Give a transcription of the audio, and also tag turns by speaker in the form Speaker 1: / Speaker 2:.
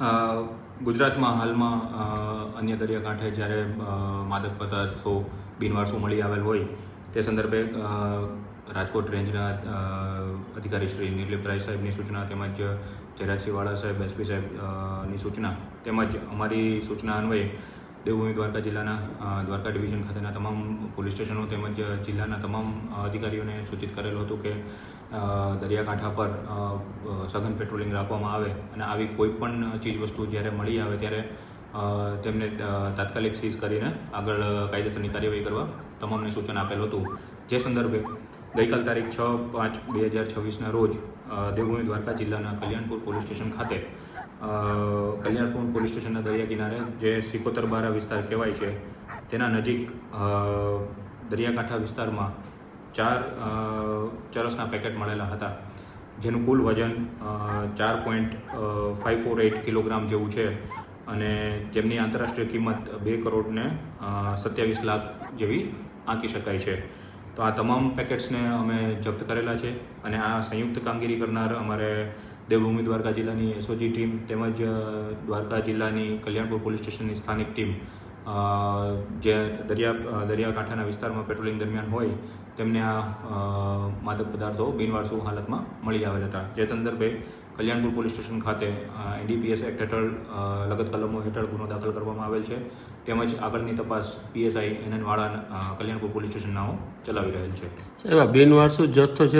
Speaker 1: ગુજરાતમાં હાલમાં અન્ય દરિયાકાંઠે જ્યારે માદક પદાર્થો બિનવારસુ મળી આવેલ હોય તે સંદર્ભે રાજકોટ રેન્જના અધિકારી શ્રી નિર્લિપ્ત રાય સાહેબની સૂચના તેમજ જયરાજસિંહ વાળા સાહેબ એસપી સાહેબની સૂચના તેમજ અમારી સૂચના અન્વયે દેવભૂમિ દ્વારકા જિલ્લાના દ્વારકા ડિવિઝન ખાતેના તમામ પોલીસ સ્ટેશનો તેમજ જિલ્લાના તમામ અધિકારીઓને સૂચિત કરેલું હતું કે દરિયાકાંઠા પર સઘન પેટ્રોલિંગ રાખવામાં આવે અને આવી કોઈ પણ ચીજવસ્તુ જ્યારે મળી આવે ત્યારે તેમને તાત્કાલિક સીઝ કરીને આગળ કાયદેસરની કાર્યવાહી કરવા તમામને સૂચન આપેલું હતું. જે સંદર્ભે ગઈકાલ તારીખ 6/5/2026ના રોજ દેવભૂમિ દ્વારકા જિલ્લાના કલ્યાણપુર પોલીસ સ્ટેશન ખાતે કલ્યાણપુર પોલીસ સ્ટેશનના દરિયા કિનારે જે સિકોતર બારા વિસ્તાર કહેવાય છે તેના નજીક દરિયાકાંઠા વિસ્તારમાં 4 ચરસના પેકેટ મળેલા હતા, જેનું કુલ વજન 4.548 કિલોગ્રામ જેવું છે અને જેમની આંતરરાષ્ટ્રીય કિંમત 2,27 લાખ જેવી આંકી શકાય છે. તો આ તમામ પેકેટ્સને અમે જપ્ત કરેલા છે અને આ સંયુક્ત કામગીરી કરનાર અમારે દેવભૂમિ દ્વારકા જિલ્લાની એસઓજી ટીમ તેમજ દ્વારકા જિલ્લાની કલ્યાણપુર પોલીસ સ્ટેશનની સ્થાનિક ટીમ જે દરિયાકાંઠાના વિસ્તારમાં પેટ્રોલિંગ દરમિયાન હોય તેમને આ માદક પદાર્થો બિનવારસુ હાલતમાં મળી આવેલ હતા. જે સંદર્ભે કલ્યાણપુર પોલીસ સ્ટેશન ખાતે NDPS એક્ટ હેઠળ લગત કલમો હેઠળ ગુનો દાખલ કરવામાં આવેલ છે તેમજ આગળની તપાસ PSI NN વાળા કલ્યાણપુર પોલીસ સ્ટેશનનાઓ ચલાવી રહેલ છે.
Speaker 2: સાહેબ, બિનવારસુ જથ્થો છે